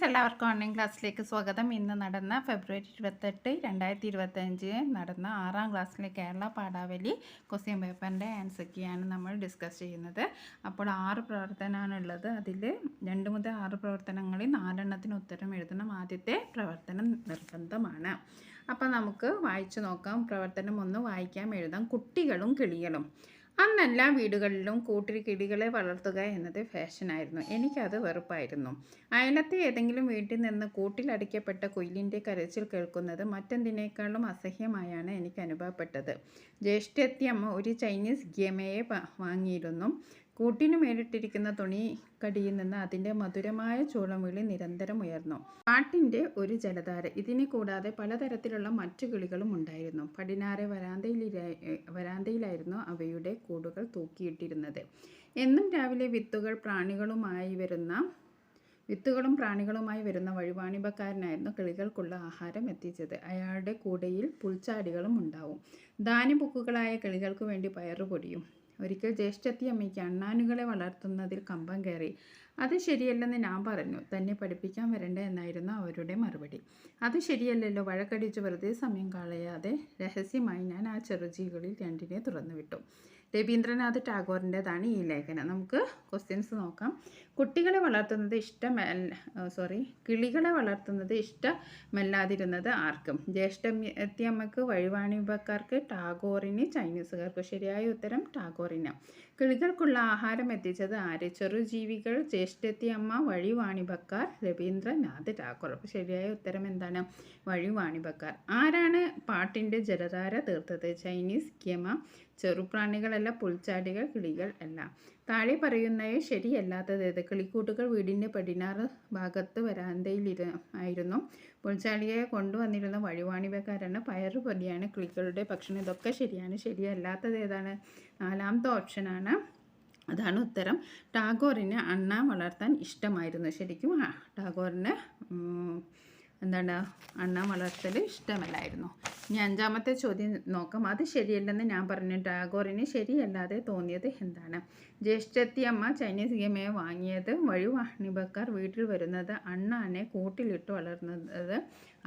Friends, എല്ലാവർക്കും online ക്ലാസ്സിലേക്ക് സ്വാഗതം. ഇന്ന് നടന്ന ഫെബ്രുവരി 28, 2025 നടന്ന 6ാം ക്ലാസ്സിലെ കേരള പാഠാവലി ക്വസ്റ്റ്യൻ പേപ്പറിൻ്റെ ആൻസൊക്കെയാണ് നമ്മൾ ഡിസ്കസ് ചെയ്യുന്നത്. അപ്പോൾ 6 പ്രവർത്തനമാണുള്ളത്. അതിൽ 2 മുതൽ 6 പ്രവർത്തനങ്ങളിൽ 4 ഉത്തരം എഴുതണം. ആദ്യത്തെ പ്രവർത്തനം നിർബന്ധമാണ്. അപ്പോൾ നമുക്ക് വായിച്ചു നോക്കാം. പ്രവർത്തനം 1 വായിക്കാം, എഴുതാം. കുട്ടികളും കിളികളും. അന്നെല്ലാ വീടുകളിലും കൂട്ടിൽ കിളികളെ വളർത്തുക എന്നത് ഫാഷനായിരുന്നു. എനിക്കത് വെറുപ്പായിരുന്നു. അയലത്തെ ഏതെങ്കിലും വീട്ടിൽ നിന്ന് കൂട്ടിലടയ്ക്കപ്പെട്ട കുയിലിൻ്റെ കരച്ചിൽ കേൾക്കുന്നത് മറ്റെന്തിനേക്കാളും അസഹ്യമായാണ് എനിക്ക് അനുഭവപ്പെട്ടത്. ജ്യേഷ്ഠത്തിയമ്മ ഒരു ചൈനീസ് ഗേമയെ വാങ്ങിയിരുന്നു. കൂട്ടിനു മേലിട്ടിരിക്കുന്ന തുണിക്കടിയിൽ നിന്ന് അതിൻ്റെ മധുരമായ ചൂളംവിളി നിരന്തരം ഉയർന്നു. പാട്ടിൻ്റെ ഒരു ജലധാര. ഇതിനെ കൂടാതെ പലതരത്തിലുള്ള മറ്റു കിളികളും ഉണ്ടായിരുന്നു. പടിഞ്ഞാറെ വരാന്തയിലായിരുന്നു അവയുടെ കൂടുകൾ തൂക്കിയിട്ടിരുന്നത്. എന്നും രാവിലെ വിത്തുകളും പ്രാണികളുമായി വരുന്ന വഴിവാണിഭക്കാരനായിരുന്നു കിളികൾക്കുള്ള ആഹാരം എത്തിച്ചത്. അയാളുടെ കൂടയിൽ പുൽച്ചാടികളും ഉണ്ടാവും. ധാന്യപുക്കുകളായ കിളികൾക്ക് വേണ്ടി പയറുപൊടിയും. ഒരിക്കൽ ജ്യേഷ്ഠത്തിയമ്മയ്ക്ക് അണ്ണാനുകളെ വളർത്തുന്നതിൽ കമ്പം കയറി. അത് ശരിയല്ലെന്ന് ഞാൻ പറഞ്ഞു. തന്നെ പഠിപ്പിക്കാൻ വരണ്ട എന്നായിരുന്നു അവരുടെ മറുപടി. അത് ശരിയല്ലല്ലോ. വഴക്കടിച്ച് വെറുതെ സമയം കളയാതെ രഹസ്യമായി ഞാൻ ആ ചെറുജീവികളിൽ 2 തുറന്നുവിട്ടു. രവീന്ദ്രനാഥ് ടാഗോറിൻ്റെതാണ് ഈ ലേഖനം. നമുക്ക് ക്വസ്റ്റ്യൻസ് നോക്കാം. കിളികളെ വളർത്തുന്നത് ഇഷ്ടമല്ലാതിരുന്നത് ആർക്കും? ജ്യേഷ്ഠത്തിയമ്മക്ക്, വഴിവാണിഭക്കാർക്ക്, ടാഗോറിന്, ചൈനീസുകാർക്ക്. ശരിയായ ഉത്തരം ടാഗോറിന്. കിളികൾക്കുള്ള ആഹാരം എത്തിച്ചത് ആര്? ചെറുജീവികൾ, ജ്യേഷ്ഠത്തിയമ്മ, വഴിവാണിഭക്കാർ, രവീന്ദ്രനാഥ് ടാഗോർ. അപ്പോൾ ശരിയായ ഉത്തരം എന്താണ്? വഴിവാണിഭക്കാർ. ആരാണ് പാട്ടിൻ്റെ ജലധാര തീർത്തത്? ചൈനീസ് ഗേമ. ചെറുപ്രാണികളല്ല, പുൽച്ചാടികൾ, കിളികൾ അല്ല. താഴെ പറയുന്നവ ശരിയല്ലാത്തത്. കിളിക്കൂട്ടുകൾ വീടിൻ്റെ പടിഞ്ഞാറ് ഭാഗത്ത് വരാന്തയിലായിരുന്നു. പുൽച്ചാടിയെ കൊണ്ടുവന്നിരുന്ന വഴിവാണിഭക്കാരാണ്. പയറുപൊടിയാണ് കിളികളുടെ ഭക്ഷണം. ഇതൊക്കെ ശരിയാണ്. ശരിയല്ലാത്തത് ഏതാണ്? 4ാമത്തെ ഓപ്ഷനാണ്. അതാണ് ഉത്തരം. ടാഗോറിന് അണ്ണാൻ വളർത്താൻ ഇഷ്ടമായിരുന്നു. ശരിക്കും ടാഗോറിന് അണ്ണാൻ വളർത്തൽ ഇഷ്ടമല്ലായിരുന്നു. ഇനി 5ാമത്തെ ചോദ്യം നോക്കാം. അത് ശരിയല്ലെന്ന് ഞാൻ പറഞ്ഞു. ടാഗോറിന് ശരിയല്ലാതെ തോന്നിയത് എന്താണ്? ജ്യേഷ്ഠത്തിയമ്മ ചൈനീസ് ഗേമയെ വാങ്ങിയത്. വഴിവാണിഭക്കാർ വീട്ടിൽ വരുന്നത്. അണ്ണാനെ കൂട്ടിലിട്ട് വളർന്നത്.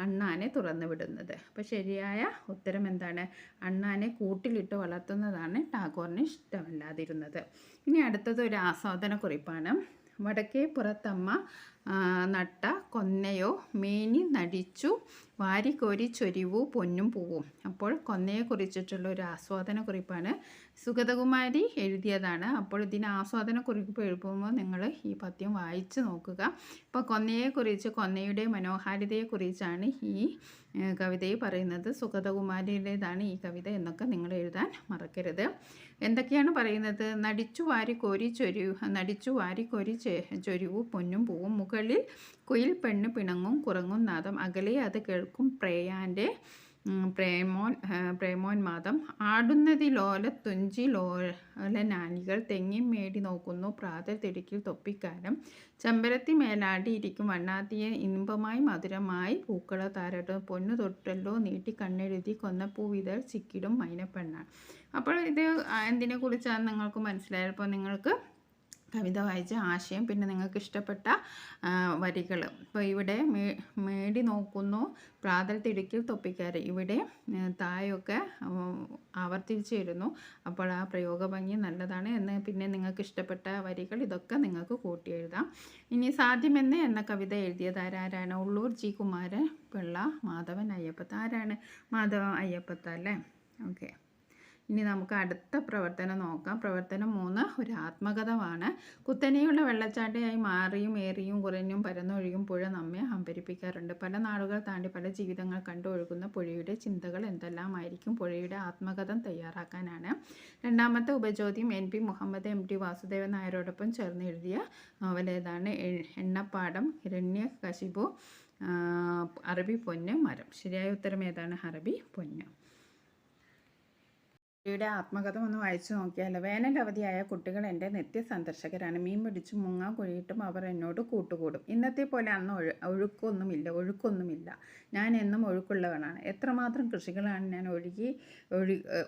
അണ്ണാനെ തുറന്നു വിടുന്നത്. അപ്പോൾ ശരിയായ ഉത്തരം എന്താണ്? അണ്ണാനെ കൂട്ടിലിട്ട് വളർത്തുന്നതാണ് ടാഗോറിന് ഇഷ്ടമല്ലാതിരുന്നത്. ഇനി അടുത്തത് ഒരു ആസ്വാദനക്കുറിപ്പാണ്. വടക്കേ പുറത്തമ്മ നട്ട കൊന്നയോ മേനി നടിച്ചു വാരിക്കോരി ചൊരിവു പൊന്നും പൂവും. അപ്പോൾ കൊന്നയെ കുറിച്ചിട്ടുള്ള ഒരു ആസ്വാദന കുറിപ്പാണ്. സുഗതകുമാരി എഴുതിയതാണ്. അപ്പോൾ ഇതിന് ആസ്വാദന കുറിപ്പ് എഴുതുമ്പോൾ നിങ്ങൾ ഈ പദ്യം വായിച്ച് നോക്കുക. അപ്പോൾ കൊന്നയെക്കുറിച്ച്, കൊന്നയുടെ മനോഹാരിതയെക്കുറിച്ചാണ് ഈ കവിതയിൽ പറയുന്നത്. സുഗതകുമാരിയുടേതാണ് ഈ കവിത എന്നൊക്കെ നിങ്ങൾ എഴുതാൻ മറക്കരുത്. എന്തൊക്കെയാണ് പറയുന്നത്? നടിച്ചു വാരിക്കോരി ചൊരിവു പൊന്നും പൂവും. മുകളിൽ കുയിൽ പെണ്ണ് പിണങ്ങും കുറങ്ങും നാദം. അകലെ അത് കേൾക്കും പ്രേമോന്മാദം. ആടുന്നതിലോല തുഞ്ചി ലോലനാനികൾ. തെങ്ങിൻ മേടി നോക്കുന്നു പ്രാതൽ തിടുക്കിൽ തൊപ്പിക്കാരം. ചെമ്പരത്തി മേലാടി ഇരിക്കും വണ്ണാത്തിയെ ഇമ്പമായി മധുരമായി പൂക്കള താരട്ടും. പൊന്നു തൊട്ടല്ലോ നീട്ടി കണ്ണെഴുതി കൊന്നപ്പൂവിതൾ ചിക്കിടും മൈനപ്പെണ്ണാണ്. അപ്പോൾ ഇത് എന്തിനെ കുറിച്ചാണ് നിങ്ങൾക്ക് മനസ്സിലായപ്പോൾ നിങ്ങൾക്ക് കവിത വായിച്ച ആശയം, പിന്നെ നിങ്ങൾക്ക് ഇഷ്ടപ്പെട്ട വരികൾ. ഇപ്പോൾ ഇവിടെ മേടി നോക്കുന്നു പ്രാതൽ തിടുക്കിൽ തൊപ്പിക്കാര്. ഇവിടെ തായൊക്കെ ആവർത്തിച്ചിരുന്നു. അപ്പോൾ ആ പ്രയോഗഭംഗി നല്ലതാണ് എന്ന്. പിന്നെ നിങ്ങൾക്ക് ഇഷ്ടപ്പെട്ട വരികൾ ഇതൊക്കെ നിങ്ങൾക്ക് കൂട്ടി എഴുതാം. ഇനി സാധ്യമെന്ന് എന്ന കവിത എഴുതിയത് ആരാണ്? ഉള്ളൂർ ജി കുമാരൻ പിള്ള, മാധവൻ അയ്യപ്പത്ത. ആരാണ്? മാധവൻ അയ്യപ്പത്ത അല്ലേ? ഓക്കെ. ഇനി നമുക്ക് അടുത്ത പ്രവർത്തനം നോക്കാം. പ്രവർത്തനം 3 ഒരു ആത്മകഥമാണ്. കുത്തനെയുള്ള വെള്ളച്ചാട്ടയായി മാറിയും ഏറിയും കുറഞ്ഞും പരന്നൊഴുകും പുഴ നമ്മെ ഹംബരിപ്പിക്കാറുണ്ട്. പല നാടുകൾ താണ്ടി പല ജീവിതങ്ങൾ കണ്ടു ഒഴുകുന്ന പുഴയുടെ ചിന്തകൾ എന്തെല്ലാമായിരിക്കും? പുഴയുടെ ആത്മകഥ തയ്യാറാക്കാനാണ്. 2ാമത്തെ ഉപചോദ്യം NP മുഹമ്മദ് MT വാസുദേവൻ നായരോടൊപ്പം ചേർന്ന് എഴുതിയ നോവൽ ഏതാണ്? എണ്ണപ്പാടം, ഹിരണ്യകശിപു, അറബി പൊന്ന്, മരം. ശരിയായ ഉത്തരം ഏതാണ്? അറബി പൊന്ന്. ഇവിടെ ആത്മകഥ ഒന്ന് വായിച്ചു നോക്കിയാലോ. വേനൽ അവധിയായ കുട്ടികൾ എൻ്റെ നിത്യ സന്ദർശകരാണ്. മീൻ പിടിച്ചും മുങ്ങാൻ കുഴിയിട്ടും അവർ എന്നോട് കൂട്ടുകൂടും. ഇന്നത്തെ പോലെ അന്ന് ഒഴുക്കൊന്നുമില്ല. ഞാൻ എന്നും ഒഴുക്കുള്ളവനാണ്. എത്രമാത്രം കൃഷികളാണ് ഞാൻ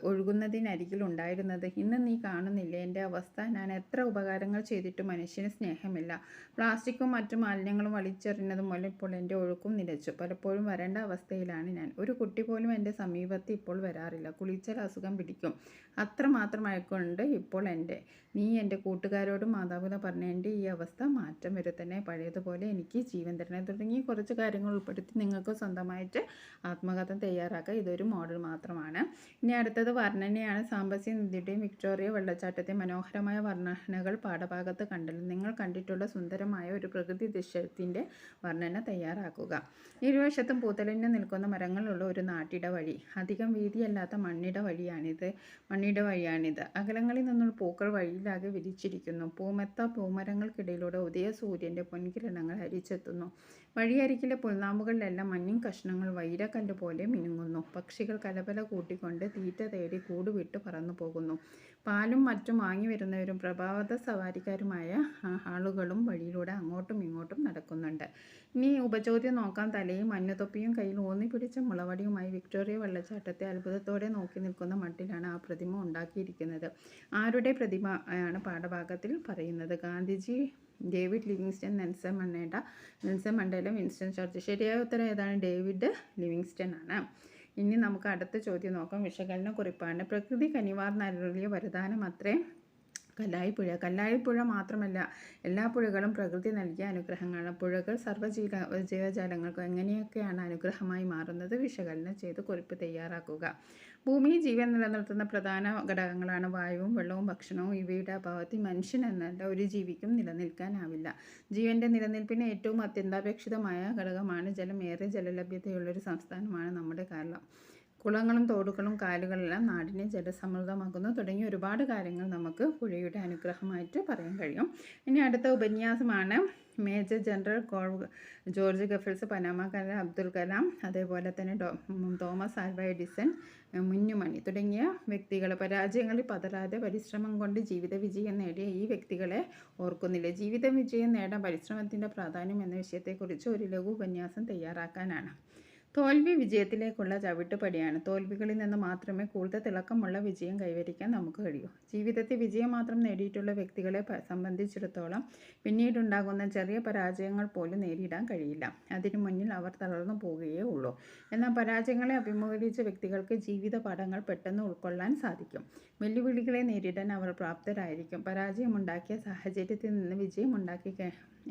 ഒഴുകുന്നതിനരികിൽ ഉണ്ടായിരുന്നത്. ഇന്ന് നീ കാണുന്നില്ലേ എൻ്റെ അവസ്ഥ. ഞാൻ എത്ര ഉപകാരങ്ങൾ ചെയ്തിട്ടും മനുഷ്യന് സ്നേഹമില്ല. പ്ലാസ്റ്റിക്കും മറ്റു മാലിന്യങ്ങളും വലിച്ചെറിഞ്ഞതും മൂലം ഇപ്പോൾ എൻ്റെ ഒഴുക്കും നിലച്ചു. പലപ്പോഴും വരേണ്ട അവസ്ഥയിലാണ് ഞാൻ. ഒരു കുട്ടി പോലും എൻ്റെ സമീപത്ത് ഇപ്പോൾ വരാറില്ല. കുളിച്ചാൽ അസുഖം പിടിക്കും. അത്രമാത്രമായിക്കൊണ്ട് ഇപ്പോൾ നീ എൻ്റെ കൂട്ടുകാരോടും മാതാപിതാ പറഞ്ഞ എൻ്റെ ഈ അവസ്ഥ മാറ്റം വരുത്തന്നെ. പഴയതുപോലെ എനിക്ക് ജീവൻ തരണേ. തുടങ്ങി കുറച്ച് കാര്യങ്ങൾ ഉൾപ്പെടുത്തി നിങ്ങൾക്ക് സ്വന്തമായിട്ട് ആത്മകഥ തയ്യാറാക്കുക. ഇതൊരു മോഡൽ മാത്രമാണ്. ഇനി അടുത്തത് വർണ്ണനയാണ്. സാംബസി നദിയുടെയും വിക്ടോറിയ വെള്ളച്ചാട്ടത്തെയും മനോഹരമായ വർണ്ണനകൾ പാഠഭാഗത്ത് കണ്ടല്ലോ. നിങ്ങൾ കണ്ടിട്ടുള്ള സുന്ദരമായ ഒരു പ്രകൃതി ദൃശ്യത്തിൻ്റെ വർണ്ണന തയ്യാറാക്കുക. ഇരുവശത്തും പൂത്തലിഞ്ഞ് നിൽക്കുന്ന മരങ്ങളുള്ള ഒരു നാട്ടിട വഴി. അധികം വീതിയല്ലാത്ത മണ്ണിട വഴിയാണിത്. അകലങ്ങളിൽ നിന്നുള്ള പൂക്കൾ വഴിയിലാകെ വിരിച്ചിരിക്കുന്നു. പൂമരങ്ങൾക്കിടയിലൂടെ ഉദയ സൂര്യൻ്റെ പൊൻകിരണങ്ങൾ ഹരിച്ചെത്തുന്നു. വഴിയരികിലെ പുൽനാമ്പുകളിലെല്ലാം മഞ്ഞിൻ കഷ്ണങ്ങൾ വൈരക്കല്ല് പോലെ മിനുങ്ങുന്നു. പക്ഷികൾ കലപല കൂട്ടിക്കൊണ്ട് തീറ്റ തേടി കൂട് വിട്ട് പറന്നു പോകുന്നു. പാലും മറ്റും വാങ്ങി വരുന്നവരും പ്രഭാത സവാരിക്കാരുമായ ആളുകളും വഴിയിലൂടെ അങ്ങോട്ടും ഇങ്ങോട്ടും നടക്കുന്നുണ്ട്. ഇനി ഉപചോദ്യം നോക്കാം. തലയും മഞ്ഞുതൊപ്പിയും കയ്യിൽ ഊന്നിപ്പിടിച്ച മുളവടിയുമായി വിക്ടോറിയ വെള്ളച്ചാട്ടത്തെ അത്ഭുതത്തോടെ നോക്കി നിൽക്കുന്ന മട്ടിലാണ് ആ പ്രതിമ ഉണ്ടാക്കിയിരിക്കുന്നത്. ആരുടെ പ്രതിമയാണ് പാഠഭാഗത്തിൽ പറയുന്നത്? Gandhiji, David Livingstone, Nelson Mandela, Winston Churchill. ശരിയായ ഉത്തരം ഏതാണ്? ഡേവിഡ് ലിവിങ്സ്റ്റൺ ആണ്. ഇനി നമുക്ക് അടുത്ത ചോദ്യം നോക്കാം. വിശകലന കുറിപ്പാണ്. പ്രകൃതി കനിവാർന്നരുളിയ വരദാനം അത്രേ കല്ലായിപ്പുഴ മാത്രമല്ല, എല്ലാ പുഴകളും പ്രകൃതി നൽകിയ അനുഗ്രഹങ്ങളാണ്. പുഴകൾ ജീവജാലങ്ങൾക്കും എങ്ങനെയൊക്കെയാണ് അനുഗ്രഹമായി മാറുന്നത്? വിശകലനം ചെയ്ത് കുറിപ്പ് തയ്യാറാക്കുക. ഭൂമിയിൽ ജീവൻ നിലനിർത്തുന്ന പ്രധാന ഘടകങ്ങളാണ് വായുവും വെള്ളവും ഭക്ഷണവും. ഇവയുടെ അഭാവത്തിൽ മനുഷ്യൻ എന്നല്ല ഒരു ജീവിക്കും നിലനിൽക്കാനാവില്ല. ജീവൻ്റെ നിലനിൽപ്പിന് ഏറ്റവും അത്യന്താപേക്ഷിതമായ ഘടകമാണ് ജലം. ഏറെ ജലലഭ്യതയുള്ളൊരു സംസ്ഥാനമാണ് നമ്മുടെ കേരളം. കുളങ്ങളും തോടുകളും കായലുകളെല്ലാം നാടിനെ ജലസമൃദ്ധമാക്കുന്നു. തുടങ്ങി ഒരുപാട് കാര്യങ്ങൾ നമുക്ക് പുഴയുടെ അനുഗ്രഹമായിട്ട് പറയാൻ കഴിയും. ഇനി അടുത്ത ഉപന്യാസമാണ്. Major general George Goethals, Panama കലാം അബ്ദുൽ കലാം, അതേപോലെ തന്നെ തോമസ് ആൽവ എഡിസൺ, മുന്നുമണി തുടങ്ങിയ വ്യക്തികൾ. പരാജയങ്ങളിൽ പതറാതെ പരിശ്രമം കൊണ്ട് ജീവിത വിജയം നേടിയ ഈ വ്യക്തികളെ ഓർക്കുന്നില്ലേ? ജീവിത വിജയം നേടാൻ പരിശ്രമത്തിൻ്റെ പ്രാധാന്യം എന്ന വിഷയത്തെക്കുറിച്ച് ഒരു ലഘു ഉപന്യാസം തയ്യാറാക്കാനാണ്. തോൽവി വിജയത്തിലേക്കുള്ള ചവിട്ടുപടിയാണ്. തോൽവികളിൽ നിന്ന് മാത്രമേ കൂടുതൽ തിളക്കമുള്ള വിജയം കൈവരിക്കാൻ നമുക്ക് കഴിയൂ. ജീവിതത്തിൽ വിജയം മാത്രം നേടിയിട്ടുള്ള വ്യക്തികളെ സംബന്ധിച്ചിടത്തോളം പിന്നീടുണ്ടാകുന്ന ചെറിയ പരാജയങ്ങൾ പോലും നേരിടാൻ കഴിയില്ല. അതിനു മുന്നിൽ അവർ തളർന്നു പോവുകയേ ഉള്ളൂ. എന്നാൽ പരാജയങ്ങളെ അഭിമുഖീകരിച്ച വ്യക്തികൾക്ക് ജീവിത പാഠങ്ങൾ പെട്ടെന്ന് ഉൾക്കൊള്ളാൻ സാധിക്കും. വെല്ലുവിളികളെ നേരിടാൻ അവർ പ്രാപ്തരായിരിക്കും. പരാജയമുണ്ടാക്കിയ സാഹചര്യത്തിൽ നിന്ന് വിജയം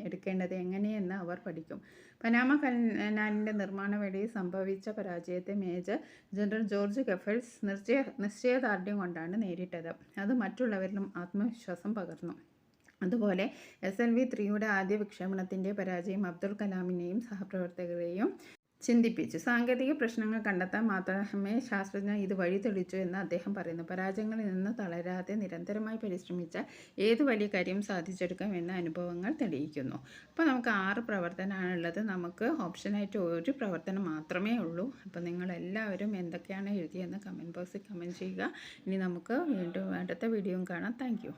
എടുക്കേണ്ടത് എങ്ങനെയെന്ന് അവർ പഠിക്കും. പനാമ കനാലിൻ്റെ നിർമ്മാണ വേളയിൽ സംഭവിച്ച പരാജയത്തെ മേജർ ജനറൽ ജോർജ് ഗഫൽസ് നിശ്ചയദാർഢ്യം കൊണ്ടാണ് നേരിട്ടത്. അത് മറ്റുള്ളവരിലും ആത്മവിശ്വാസം പകർന്നു. അതുപോലെ SLV-3യുടെ ആദ്യ വിക്ഷേപണത്തിൻ്റെ പരാജയം അബ്ദുൽ കലാമിനെയും സഹപ്രവർത്തകരെയും ചിന്തിപ്പിച്ചു. സാങ്കേതിക പ്രശ്നങ്ങൾ കണ്ടെത്താൻ മാത്രമേ ശാസ്ത്രജ്ഞർ ഇത് വഴി തെളിച്ചു എന്ന് അദ്ദേഹം പറയുന്നു. പരാജയങ്ങളിൽ നിന്ന് തളരാതെ നിരന്തരമായി പരിശ്രമിച്ചാൽ ഏത് വലിയ കാര്യം സാധിച്ചെടുക്കാം എന്ന അനുഭവങ്ങൾ തെളിയിക്കുന്നു. അപ്പോൾ നമുക്ക് 6 പ്രവർത്തനമാണുള്ളത്. നമുക്ക് ഓപ്ഷനായിട്ട് ഒരു പ്രവർത്തനം മാത്രമേ ഉള്ളൂ. അപ്പോൾ നിങ്ങളെല്ലാവരും എന്തൊക്കെയാണ് എഴുതിയെന്ന് കമൻറ്റ് ബോക്സിൽ കമൻറ്റ് ചെയ്യുക. ഇനി നമുക്ക് വീണ്ടും അടുത്ത വീഡിയോയും കാണാം. താങ്ക്